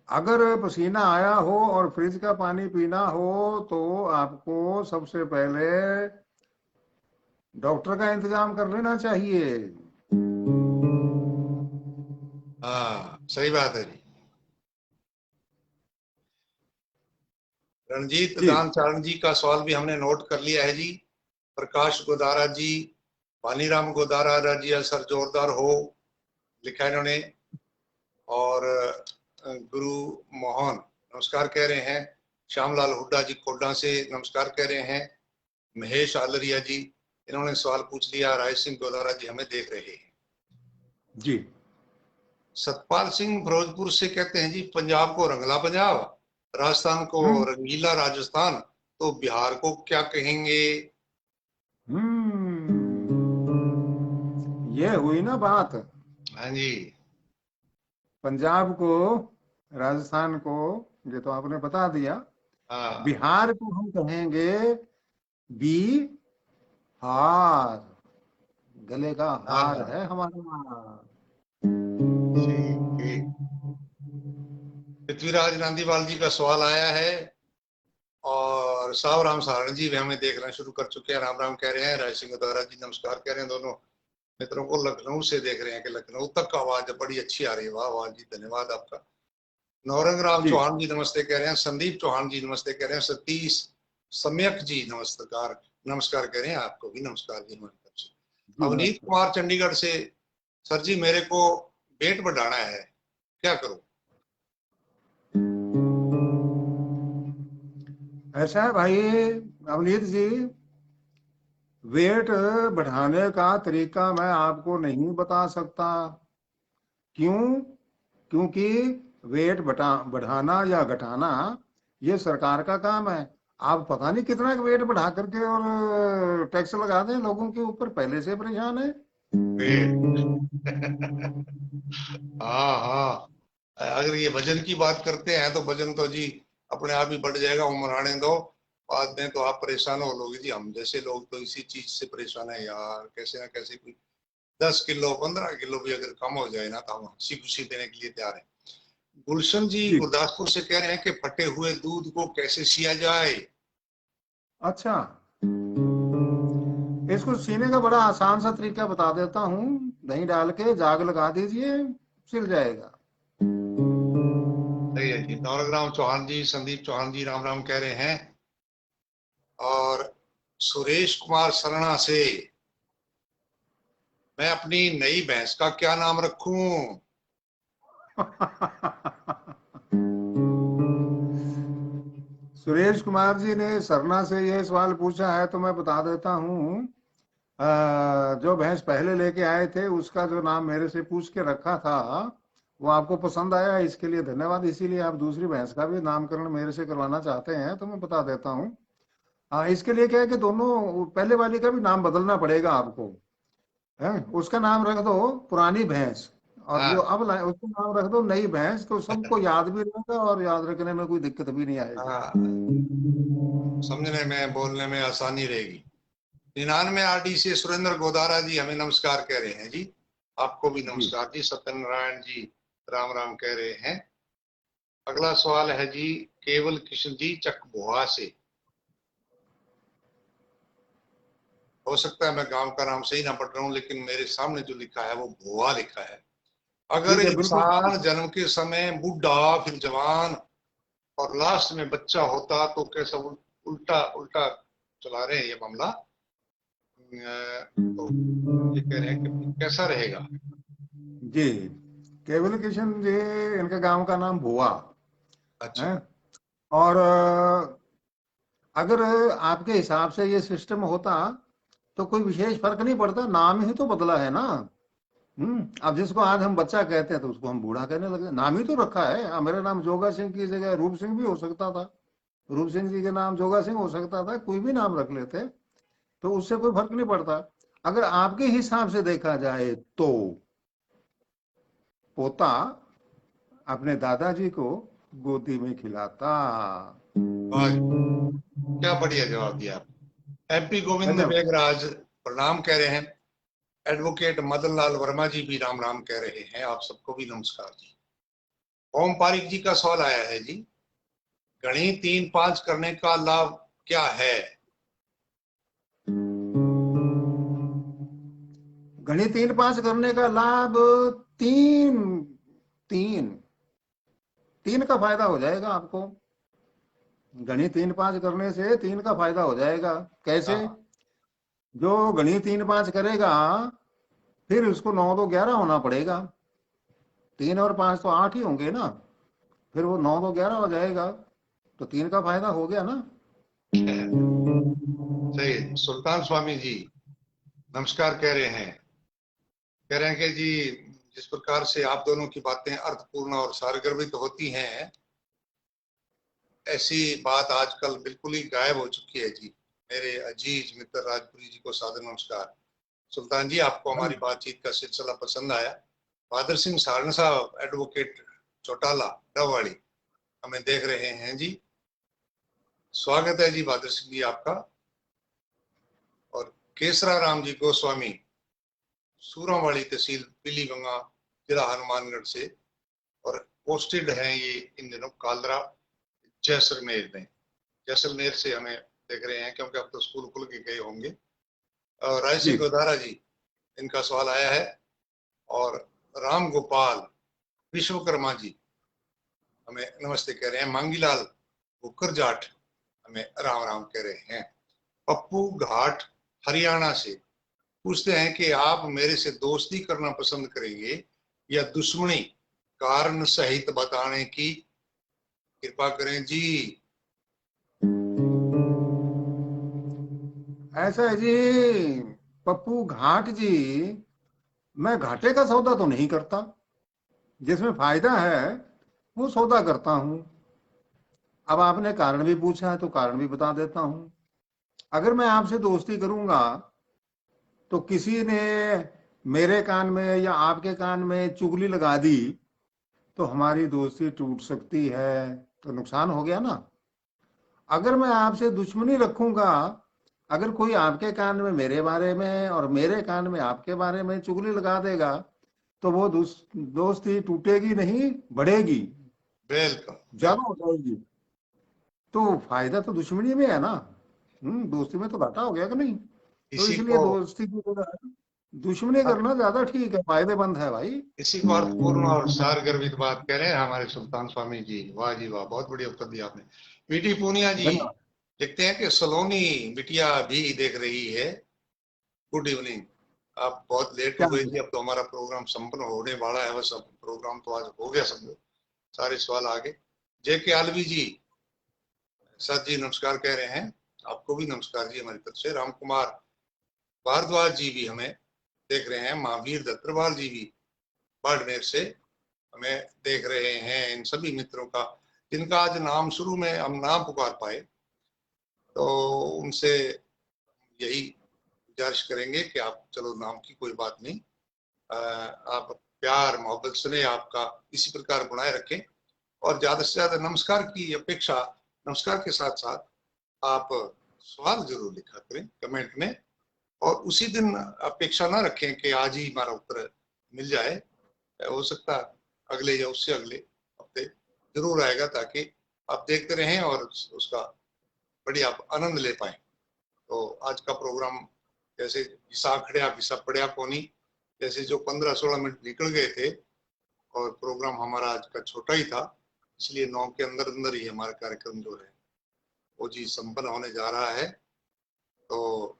अगर पसीना आया हो और फ्रिज का पानी पीना हो तो आपको सबसे पहले डॉक्टर का इंतजाम कर लेना चाहिए। हाँ, सही बात है जी। रणजीत जी। दान चारण जी का सवाल भी हमने नोट कर लिया है जी। प्रकाश गोदारा जी, पानीराम गोदारा जी, सर जोरदार हो, लिखा है इन्होंने। और गुरु मोहन नमस्कार कह रहे हैं। श्यामलाल हुड्डा जी खोडा से नमस्कार कह रहे हैं। महेश आलरिया जी, इन्होंने सवाल पूछ लिया। राय सिंह गोदारा जी हमें देख रहे हैं जी। सतपाल सिंह फिरोजपुर से कहते हैं जी, पंजाब को रंगला पंजाब, राजस्थान को हम्म। रंगीला राजस्थान, तो बिहार को क्या कहेंगे? ये हुई ना बात। हाँ जी। पंजाब को, राजस्थान को, ये तो आपने बता दिया। हाँ बिहार को हम कहेंगे बी हार, गले का हार हाँ। है हमारा। ठीक ठीक। पृथ्वीराज नांदीवाल जी का सवाल आया है और साव राम सारण जी भी हमें देखना शुरू कर चुके हैं, राम राम कह रहे हैं। राय सिंह दोहरा जी नमस्कार कह रहे हैं। दोनों मित्रों को लखनऊ से देख रहे हैं कि लखनऊ तक का आवाज बड़ी अच्छी आ रही है। वाह वाह जी, धन्यवाद आपका। नौरंग राम जी चौहान जी नमस्ते कह रहे हैं। संदीप चौहान जी नमस्ते कह रहे हैं। सतीश सम्यक जी नमस्कार, नमस्कार कह रहे हैं। आपको भी नमस्कार जी हमारी तरफ से। जी अवनीत नमस्कार। कुमार चंडीगढ़ से, सर जी मेरे को वेट बढ़ाना है, क्या करूं? ऐसा है भाई अवनीत जी, वेट बढ़ाने का तरीका मैं आपको नहीं बता सकता। क्यों? क्योंकि वेट बढ़ाना या घटाना ये सरकार का काम है। आप पता नहीं कितना वेट बढ़ा करके और टैक्स लगा दें लोगों के ऊपर, पहले से परेशान है। वेट हाँ हाँ, अगर ये वजन की बात करते हैं तो वजन तो जी अपने आप ही बढ़ जाएगा, उम्र आने दो। बाद में तो आप परेशान हो लोगे जी। हम जैसे लोग तो इसी चीज से परेशान है यार, कैसे ना कैसे कोई 10 किलो 15 किलो भी अगर कम हो जाए ना तो हम हंसी खुशी देने के लिए तैयार है। गुलशन जी जी गुरदासपुर से कह रहे हैं कि फटे हुए दूध को कैसे सिया जाए। अच्छा, इसको सीने का बड़ा आसान सा तरीका बता देता हूँ। दही डाल के जाग लगा दीजिए, सिल जाएगा। सही है जी। नवरग्राम चौहान जी, संदीप चौहान जी राम राम कह रहे हैं। और सुरेश कुमार सरना से, मैं अपनी नई भैंस का क्या नाम रखूं? सुरेश कुमार जी ने सरना से ये सवाल पूछा है तो मैं बता देता हूँ। जो भैंस पहले लेके आए थे उसका जो नाम मेरे से पूछ के रखा था वो आपको पसंद आया, इसके लिए धन्यवाद। इसीलिए आप दूसरी भैंस का भी नामकरण मेरे से करवाना चाहते हैं तो मैं बता देता हूँ। हाँ, इसके लिए क्या है कि दोनों पहले वाली का भी नाम बदलना पड़ेगा आपको। है, उसका नाम रख दो पुरानी भैंस, और जो हाँ अब लाए उसका नाम रख दो नई भैंस, तो सबको याद भी रहेगा और याद रखने में कोई दिक्कत भी नहीं आएगी। हाँ, समझने में बोलने में आसानी रहेगी। 99 आरडी से सुरेंद्र गोदारा जी हमें नमस्कार कह रहे हैं जी। आपको भी जी नमस्कार जी। सत्यनारायण जी राम राम कह रहे हैं। अगला सवाल है जी केवल कृष्ण जी चकबोहा से। हो सकता है मैं गांव का नाम सही ना पढ़ रहा हूं, लेकिन मेरे सामने जो लिखा है वो भोआ लिखा है। अगर ठीक है, बिल्कुल इंसान ठीक है। जन्म के समय बूढ़ा फिर जवान और लास्ट में बच्चा होता तो कैसा उल्टा उल्टा चला रहे हैं ये मामला। तो ये कह रहे हैं कि कैसा रहेगा? जी, केवल किशन जी, इनके गांव का नाम भुआ अच्छा। है। और अगर आपके हिसाब से ये सिस्टम होता तो कोई विशेष फर्क नहीं पड़ता, नाम ही तो बदला है ना। अब जिसको आज हम बच्चा कहते हैं तो उसको हम बूढ़ा कहने लगे, नाम ही तो रखा है। अब मेरा नाम जोगा सिंह की जगह रूप सिंह भी हो सकता था, रूप सिंह जी के नाम जोगा सिंह हो सकता था, कोई भी नाम रख लेते तो उससे कोई फर्क नहीं पड़ता। अगर आपके हिसाब से देखा जाए तो पोता अपने दादाजी को गोदी में खिलाता। वाह, क्या बढ़िया जवाब दिया आप। एमपी गोविंद गजब। मेघराज प्रणाम कह रहे हैं। एडवोकेट मदन लाल वर्मा जी भी राम राम कह रहे हैं। आप सबको भी नमस्कार जी। ओम पारिक जी का सवाल आया है जी, गणित 3 5 करने का लाभ क्या है? गणित 3 5 करने का लाभ, तीन तीन तीन का फायदा हो जाएगा आपको। गणित 3 5 करने से तीन का फायदा हो जाएगा। कैसे? हाँ जो गणित 3 5 करेगा फिर उसको 9 2 11 होना पड़ेगा। 3 और 5 तो 8 ही होंगे ना, फिर वो 9 2 11 हो जाएगा, तो तीन का फायदा हो गया ना। सही है जी। सुल्तान स्वामी जी नमस्कार कह रहे हैं। कह रहे हैं कि जी जिस प्रकार से आप दोनों की बातें अर्थपूर्ण और सारगर्भित होती हैं, ऐसी बात आजकल बिल्कुल ही गायब हो चुकी है जी। मेरे अजीज मित्र राजपुरी जी को सादर नमस्कार। सुल्तान जी आपको हमारी बातचीत का सिलसिला पसंद आया। बहादुर सिंह सारण साहब एडवोकेट चौटाला डबवाड़ी हमें देख रहे हैं जी। स्वागत है जी बहादुर सिंह जी आपका। और केसरा राम जी गोस्वामी, सूरावाड़ी तहसील पीलीगंगा, जिला हनुमानगढ़ से, और पोस्टेड हैं ये इन दिनों कालरा जैसलमेर में। जैसलमेर से हमें देख रहे हैं क्योंकि अब तो स्कूल खुल के गए होंगे। राय जी सिंह गोदारा जी, इनका सवाल आया है। और राम गोपाल विश्वकर्मा जी हमें नमस्ते कह रहे हैं। मांगीलाल बुकर जाट हमें राम राम कह रहे हैं। पप्पू घाट हरियाणा से पूछते हैं कि आप मेरे से दोस्ती करना पसंद करेंगे या दुश्मनी, कारण सहित बताने की कृपा करें जी। ऐसा है जी पप्पू घाट जी, मैं घाटे का सौदा तो नहीं करता, जिसमें फायदा है वो सौदा करता हूं। अब आपने कारण भी पूछा है तो कारण भी बता देता हूं। अगर मैं आपसे दोस्ती करूंगा तो किसी ने मेरे कान में या आपके कान में चुगली लगा दी तो हमारी दोस्ती टूट सकती है, तो नुकसान हो गया ना। अगर मैं आपसे दुश्मनी रखूंगा, अगर कोई आपके कान में मेरे बारे में और मेरे कान में आपके बारे में चुगली लगा देगा तो वो दोस्ती टूटेगी नहीं, बढ़ेगी, वेलकम ज्यादा वेलकम। हो जाएगी। तो फायदा तो दुश्मनी में है ना। दोस्ती में तो घाटा हो गया कि नहीं। तो इसी इसलिए को दोस्ती की जगह दुश्मनी करना ज्यादा ठीक है, फायदेमंद है भाई। इसी को अर्थपूर्ण और सार गर्वित बात कह रहे हैं हमारे सुल्तान स्वामी जी। वाह जी वाह, बहुत बढ़िया उत्तर दिया आपने। वीटी पूनिया जी धन्यवाद। लिखते हैं कि सलोनी बिटिया भी देख रही है। Good evening. आप बहुत लेट हो क्या गए जी, अब तो हमारा प्रोग्राम संपन्न होने वाला है। बस अब प्रोग्राम तो आज हो गया समझो, सारे सवाल आ गए। जे के आलवी जी, सर जी नमस्कार कह रहे हैं। आपको भी नमस्कार जी हमारी तरफ से। राम कुमार भारद्वाज जी भी हमें देख रहे हैं। महावीर दत्तरवाल जी भी बाड़मेर से हमें देख रहे हैं। इन सभी मित्रों का, जिनका आज नाम शुरू में हम ना पुकार पाए, तो उनसे यही गुजारिश करेंगे कि आप, चलो नाम की कोई बात नहीं, आप प्यार मोहब्बत स्नेह आपका इसी प्रकार बनाए रखें। और ज्यादा से ज्यादा नमस्कार की अपेक्षा, नमस्कार के साथ साथ आप सवाल जरूर लिखा करें कमेंट में। और उसी दिन अपेक्षा ना रखें कि आज ही हमारा उत्तर मिल जाए। हो सकता है अगले या उससे अगले हफ्ते जरूर आएगा, ताकि आप देखते रहें और उसका बढ़िया आप आनंद ले पाए। तो आज का प्रोग्राम जैसे घिसा खड़िया घिसा पड़िया कोनी, जैसे जो 15-16 मिनट निकल गए थे, और प्रोग्राम हमारा आज का छोटा ही था, इसलिए 9 के अंदर अंदर ही हमारा कार्यक्रम जो है वो जी संपन्न होने जा रहा है। तो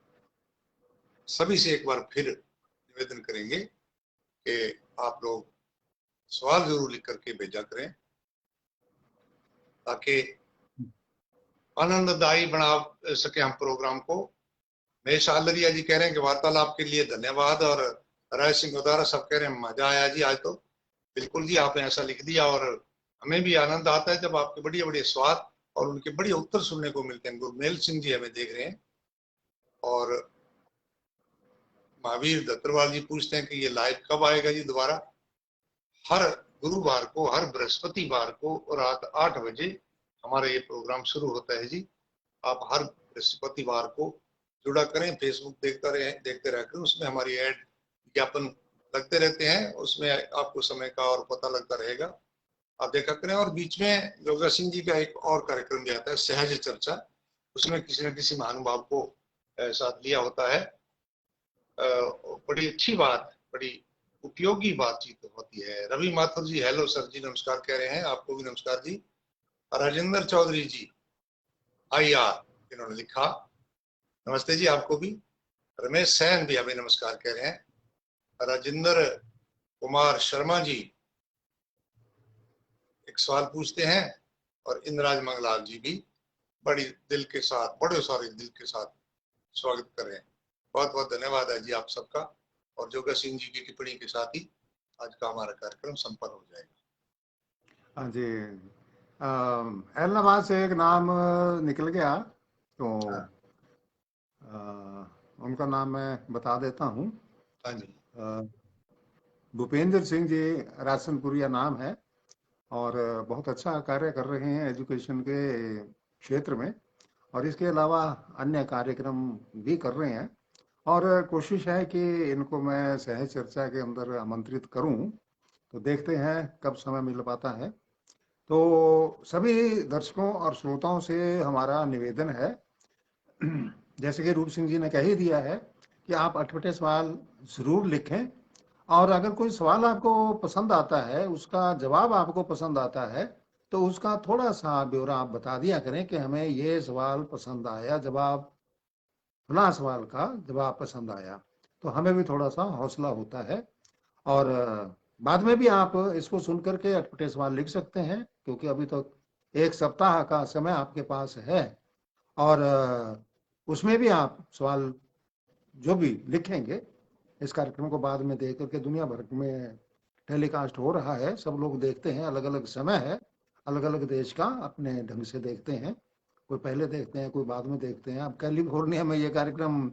सभी से एक बार फिर निवेदन करेंगे कि आप लोग सवाल जरूर लिख करके भेजा करें, ताकि आनंददायी बना सके हम प्रोग्राम को। महेश आलरिया जी कह रहे हैं कि वार्तालाप के लिए धन्यवाद। और राय सिंह गोदारा सब कह रहे हैं मजा आया जी आज तो। बिल्कुल जी, आपने ऐसा लिख दिया। और हमें भी आनंद आता है जब आपके बढ़िया बढ़िया सवाल और उनके बढ़िया उत्तर सुनने को मिलते हैं। गुरमेल सिंह जी हमें देख रहे हैं। और महावीर दत्तरवाल जी पूछते हैं कि ये लाइव कब आएगा जी दोबारा। हर गुरुवार को, हर बृहस्पतिवार को रात 8 बजे हमारा ये प्रोग्राम शुरू होता है जी। आप हर बृहस्पतिवार को जुड़ा करें। फेसबुक देखते रह करें, उसमें हमारी ऐड विज्ञापन लगते रहते हैं, उसमें आपको समय का और पता लगता रहेगा। आप देखा करें। और बीच में योगा सिंह जी का एक और कार्यक्रम भी आता है, सहज चर्चा। उसमें किसी न किसी महानुभाव को साथ लिया होता है। बड़ी अच्छी बात, बड़ी उपयोगी बातचीत होती है। रवि माथुर जी हेलो सर जी नमस्कार कह रहे हैं। आपको भी नमस्कार जी। राजेंद्र चौधरी जी IR इन्होंने लिखा, नमस्ते जी आपको भी। रमेश सैन भी हमें नमस्कार कह रहे हैं। राजेंद्र कुमार शर्मा जी एक सवाल पूछते हैं। और इंद्राज मंगलाल जी भी बड़ी दिल के साथ, बड़े सारे दिल के साथ स्वागत कर रहे हैं। बहुत बहुत धन्यवाद है जी आप सबका। और जोगा सिंह जी की टिप्पणी के साथ ही आज का हमारा कार्यक्रम संपन्न हो जाएगा। हाँ जी। एलनाबाद से एक नाम निकल गया, तो हाँ उनका नाम मैं बता देता हूँ। हाँ जी। भूपेंद्र सिंह जी, राजनपुरिया नाम है, और बहुत अच्छा कार्य कर रहे हैं एजुकेशन के क्षेत्र में। और इसके अलावा अन्य कार्यक्रम भी कर रहे हैं। और कोशिश है कि इनको मैं सह चर्चा के अंदर आमंत्रित करूं, तो देखते हैं कब समय मिल पाता है। तो सभी दर्शकों और श्रोताओं से हमारा निवेदन है, जैसे कि रूप सिंह जी ने कह ही दिया है, कि आप अटपटे सवाल जरूर लिखें। और अगर कोई सवाल आपको पसंद आता है, उसका जवाब आपको पसंद आता है, तो उसका थोड़ा सा ब्यौरा आप बता दिया करें कि हमें ये सवाल पसंद आया, जवाब फला सवाल का जवाब पसंद आया, तो हमें भी थोड़ा सा हौसला होता है। और बाद में भी आप इसको सुन करके अटपटे सवाल लिख सकते हैं, क्योंकि अभी तक एक सप्ताह का समय आपके पास है। और उसमें भी आप सवाल जो भी लिखेंगे, इस कार्यक्रम को बाद में देख करके दुनिया भर में टेलीकास्ट हो रहा है, सब लोग देखते हैं, अलग अलग समय है, अलग अलग देश का अपने ढंग से देखते हैं। कोई पहले देखते हैं, कोई बाद में देखते हैं। अब कैलिफोर्निया में ये कार्यक्रम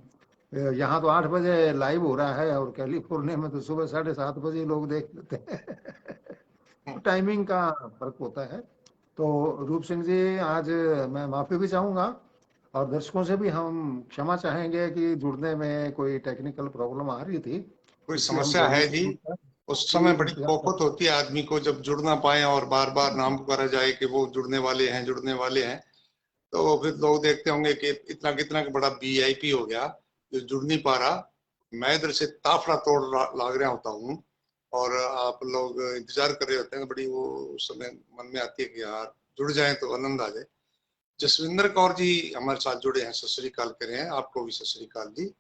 यहाँ तो 8 बजे लाइव हो रहा है, और कैलिफोर्निया में तो सुबह 7:30 बजे लोग देख लेते हैं। तो टाइमिंग का फर्क होता है। तो रूप सिंह जी, आज मैं माफी भी चाहूंगा, और दर्शकों से भी हम क्षमा चाहेंगे कि जुड़ने में कोई टेक्निकल प्रॉब्लम आ रही थी, कोई इसलिए हम समस्या जल्दी है से जी। जुड़ उस समय बड़ी इंतजार कर कोफत होती है आदमी को जब जुड़ ना पाए और बार बार नाम पुकारा जाए कि वो जुड़ने वाले हैं, जुड़ने वाले हैं। तो फिर लोग देखते होंगे कि इतना कितना बड़ा वीआईपी हो गया जो जुड़ नहीं पा रहा। मैं इधर से ताफड़ा तोड़ लाग रहा होता हूँ और आप लोग इंतजार कर रहे होते हैं। बड़ी वो उस समय मन में आती है कि यार जुड़ जाए तो आनंद आ जाए। जसविंदर कौर जी हमारे साथ जुड़े हैं, सत श्री अकाल कह रहे हैं, आपको भी सत श्री अकाल जी।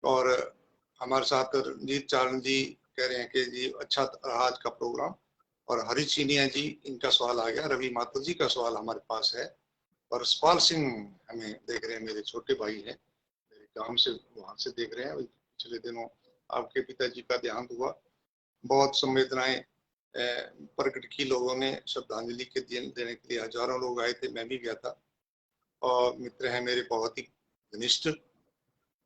और हमारे साथ रंजीत चारण जी कह रहे हैं कि जी अच्छा रहा आज का प्रोग्राम। और हरी चीनिया जी, इनका सवाल आ गया। रवि माथुर जी का सवाल हमारे पास है। और सपाल सिंह हमें देख रहे हैं, मेरे छोटे भाई हैं, मेरे गांव से वहां से देख रहे हैं। पिछले दिनों आपके पिताजी का देहांत हुआ, बहुत संवेदनाएं प्रकट की लोगों ने। श्रद्धांजलि के देने के लिए हजारों लोग आए थे, मैं भी गया था। और मित्र हैं मेरे बहुत ही घनिष्ठ।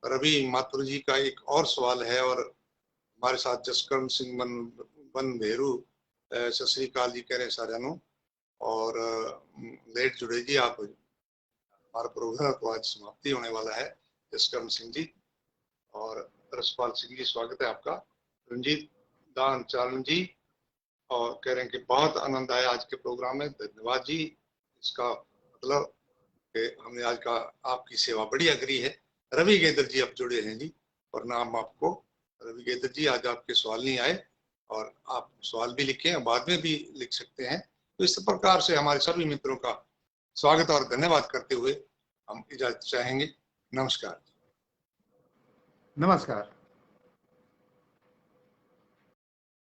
रवि माथुर जी का एक और सवाल है। और हमारे साथ जसकरण सिंह बन भेरू सत श्री अकाल जी कह रहे हैं सारे। और लेट जुड़े जी आप, हमारा प्रोग्राम तो आज समाप्ति होने वाला है। जसकरण सिंह जी और रसपाल सिंह जी, स्वागत है आपका। रंजीत दान चारण जी और कह रहे हैं कि बहुत आनंद आया आज के प्रोग्राम में, धन्यवाद जी। इसका मतलब कि हमने आज का आपकी सेवा बढ़िया करी है। रवि गेदर जी अब जुड़े हैं जी, और नाम आपको रवि गेदर जी। आज आपके सवाल नहीं आए, और आप सवाल भी लिखे हैं, बाद में भी लिख सकते हैं। तो इस प्रकार से हमारे सभी मित्रों का स्वागत और धन्यवाद करते हुए हम इजाजत चाहेंगे। नमस्कार। नमस्कार।